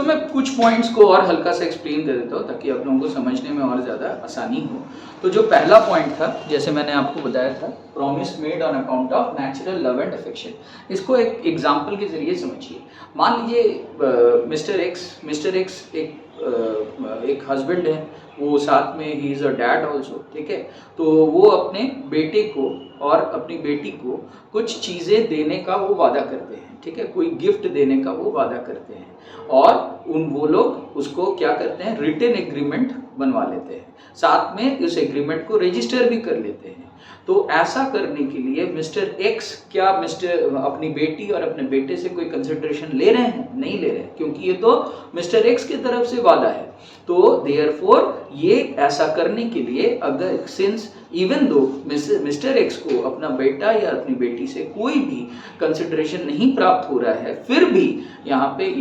तो मैं कुछ पॉइंट्स को और हल्का सा एक्सप्लेन कर देता हूँ ताकि आप लोगों को समझने में और ज़्यादा आसानी हो। तो जो पहला पॉइंट था, जैसे मैंने आपको बताया था, promise made on account of natural love and affection, इसको एक एग्जाम्पल के जरिए समझिए। मान लीजिए मिस्टर एक्स एक हस्बैंड है, वो साथ में he is a dad also, ठीक है। तो वो अपने बेटे को और अपनी बेटी को कुछ चीज़ें देने का वो वादा करते हैं, ठीक है, कोई गिफ्ट देने का वो वादा करते हैं, और वो लोग उसको क्या करते हैं, रिटन एग्रीमेंट बनवा लेते हैं, साथ में उस एग्रीमेंट को रजिस्टर भी कर लेते हैं। तो ऐसा करने के लिए मिस्टर एक्स क्या अपनी बेटी और अपने बेटे से कोई कंसिडरेशन ले रहे हैं? नहीं ले रहे हैं, क्योंकि ये तो मिस्टर एक्स की तरफ से वादा है। तो देयरफॉर ये ऐसा करने के लिए, अगर since even though mister x को अपना बेटा या अपनी बेटी से कोई भी कंसिडरेशन नहीं प्राप्त हो रहा है, फिर भी यहाँ पे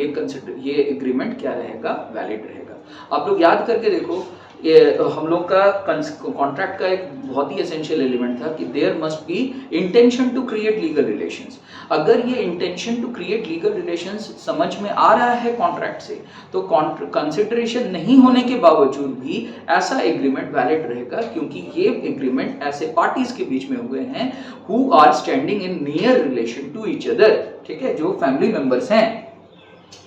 ये एग्रीमेंट क्या रहेगा, वैलिड रहेगा। आप लोग याद करके देखो, ये हम लोग का कॉन्ट्रैक्ट का एक बहुत ही एसेंशियल एलिमेंट था कि there must be intention to create legal relations. अगर ये intention to create legal relations समझ में आ रहा है कॉन्ट्रैक्ट से, तो कंसिडरेशन नहीं होने के बावजूद भी ऐसा एग्रीमेंट वैलिड रहेगा, क्योंकि ये एग्रीमेंट ऐसे पार्टीज के बीच में हुए हैं who are standing in near relation to each other, ठीक है, जो फैमिली मेंबर्स हैं।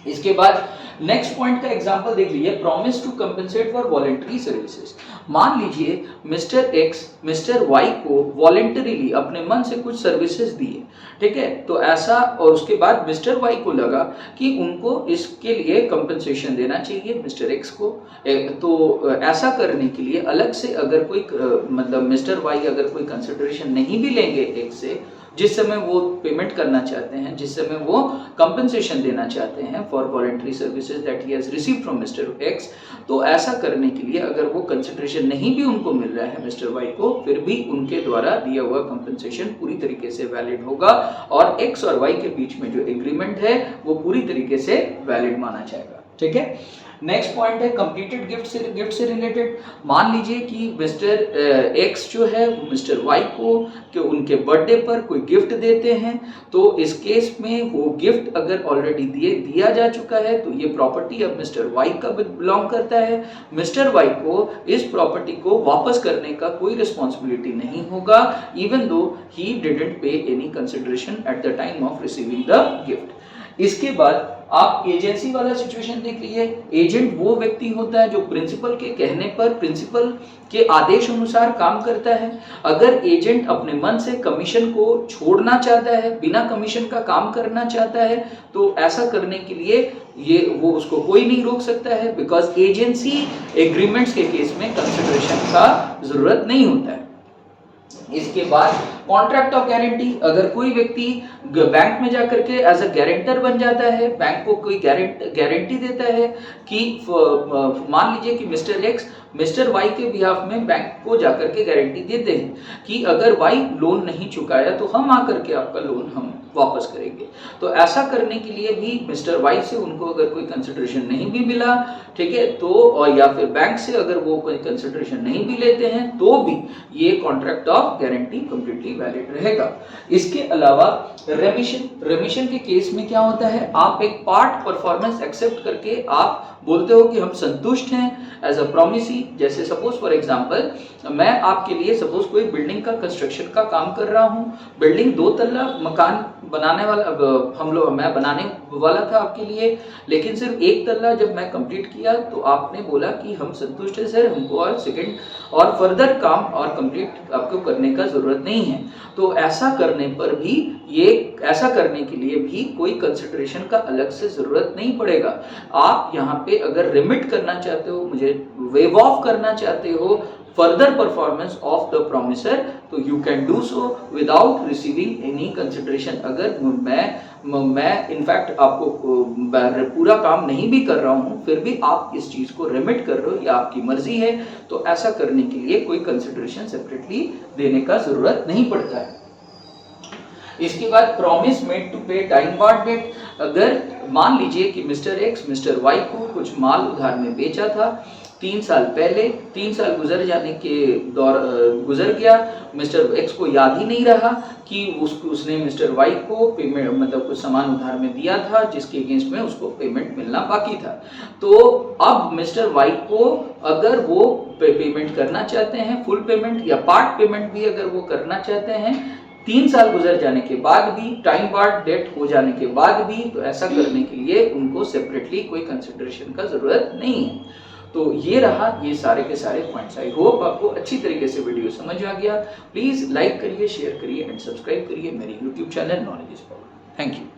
इसके बाद नेक्स्ट पॉइंट का एग्जांपल देख लीजिए, promise to compensate for voluntary services. मान लीजिए मिस्टर एक्स मिस्टर वाई को वॉलंटरीली अपने मन से कुछ सर्विसेज दिए, ठीक है, तो ऐसा, और उसके बाद मिस्टर वाई को लगा कि उनको इसके लिए कंपेंसेशन देना चाहिए मिस्टर एक्स को। तो ऐसा करने के लिए अलग से अगर कोई मतलब मिस्टर वाई अगर कोई कंसिडरेशन नहीं भी लेंगे एक्स से, जिस समय वो पेमेंट करना चाहते हैं, जिस समय वो कंपनसेशन देना चाहते हैं for voluntary services that he has received from mister x, तो ऐसा करने के लिए अगर वो कंसिडरेशन नहीं भी उनको मिल रहा है मिस्टर वाई को, फिर भी उनके द्वारा दिया हुआ कंपनसेशन पूरी तरीके से वैलिड होगा, और एक्स और वाई के बीच में जो एग्रीमेंट है वो पूरी तरीके से वैलिड माना जाएगा, ठीक है। नेक्स्ट पॉइंट है कंप्लीटेड गिफ्ट से रिलेटेड। मान लीजिए कि मिस्टर एक्स जो है मिस्टर वाई को कि उनके बर्थडे पर कोई गिफ्ट देते हैं, तो इस केस में वो गिफ्ट अगर ऑलरेडी दिया जा चुका है, तो ये प्रॉपर्टी अब मिस्टर वाई का बिलोंग करता है। मिस्टर वाई को इस प्रॉपर्टी को वापस करने का कोई रिस्पॉन्सिबिलिटी नहीं होगा, इवन दो ही डिडंट पे any consideration at the time of receiving the gift. इसके बाद आप एजेंसी वाला सिचुएशन देख लीजिए। एजेंट वो व्यक्ति होता है जो प्रिंसिपल के कहने पर, प्रिंसिपल के आदेश अनुसार काम करता है। अगर एजेंट अपने मन से कमीशन को छोड़ना चाहता है, बिना कमीशन का काम करना चाहता है, तो ऐसा करने के लिए वो उसको कोई नहीं रोक सकता है, बिकॉज एजेंसी एग्रीमेंट्स के केस में कंसिडरेशन का जरूरत नहीं होता है। इसके बाद कॉन्ट्रैक्ट ऑफ गारंटी, अगर कोई व्यक्ति बैंक में जाकर के एज अ गारंटर बन जाता है, बैंक को कोई गारंटी देता है कि मान लीजिए कि मिस्टर एक्स मिस्टर वाई के बिहाफ में बैंक को जाकर के गारंटी देते हैं कि अगर वाई लोन नहीं चुकाया तो हम आकर के आपका लोन हम वापस करेंगे। तो ऐसा करने के लिए भी मिस्टर वाई से उनको अगर कोई कंसिडरेशन नहीं भी मिला, ठीक है, तो और या फिर बैंक से अगर वो कोई कंसिडरेशन नहीं भी लेते हैं, तो भी ये contract of guarantee completely valid रहेगा। इसके अलावा रेमिशन के केस में क्या होता है, आप एक पार्ट परफॉर्मेंस एक्सेप्ट करके आप बोलते हो कि हम संतुष्ट हैं एज अ प्रॉमिसी। जैसे सपोज फॉर एग्जांपल मैं आपके लिए सपोज कोई बिल्डिंग का कंस्ट्रक्शन का काम कर रहा हूं, बिल्डिंग 2 तल्ला मकान बनाने वाला मैं बनाने वाला था आपके लिए, लेकिन सिर्फ 1 तल्ला जब मैं कंप्लीट किया तो आपने बोला कि हम संतुष्ट हैं सर, हमको और सेकंड और फर्दर काम और कंप्लीट आपको करने का जरूरत नहीं है। तो ऐसा करने पर भी ऐसा करने के लिए भी कोई कंसिडरेशन का अलग से जरूरत नहीं पड़ेगा। आप यहाँ पे अगर रिमिट करना चाहते हो, मुझे वेव ऑफ करना चाहते हो further performance of the promiser, तो you can do so without receiving any consideration। अगर मैं इनफैक्ट आपको पूरा काम नहीं भी कर रहा हूँ, फिर भी आप इस चीज को रिमिट कर रहे हो, या आपकी मर्जी है, तो ऐसा करने के लिए कोई कंसिडरेशन सेपरेटली देने का जरूरत नहीं पड़ता है। इसके बाद प्रॉमिस मेड टू पे टाइम बार्ड डेट। अगर मान लीजिए कि मिस्टर एक्स मिस्टर वाई को कुछ माल उधार में बेचा था, 3 साल पहले, 3 साल गुजर जाने के गुजर गया, मिस्टर एक्स को याद ही नहीं रहा कि उसने मिस्टर वाई को पेमेंट मतलब कुछ सामान उधार में दिया था जिसके अगेंस्ट में उसको पेमेंट मिलना बाकी था। तो अब मिस्टर वाई को अगर वो पेमेंट करना चाहते हैं, फुल पेमेंट या पार्ट पेमेंट भी अगर वो करना चाहते हैं 3 साल गुजर जाने के बाद भी, टाइम बार्ड डेट हो जाने के बाद भी, तो ऐसा करने के लिए उनको सेपरेटली कोई कंसिडरेशन का जरूरत नहीं है। तो ये रहा ये सारे के सारे पॉइंट्स। आई होप आपको अच्छी तरीके से वीडियो समझ आ गया। प्लीज लाइक करिए, शेयर करिए एंड सब्सक्राइब करिए मेरे YouTube channel knowledge is power. Thank you.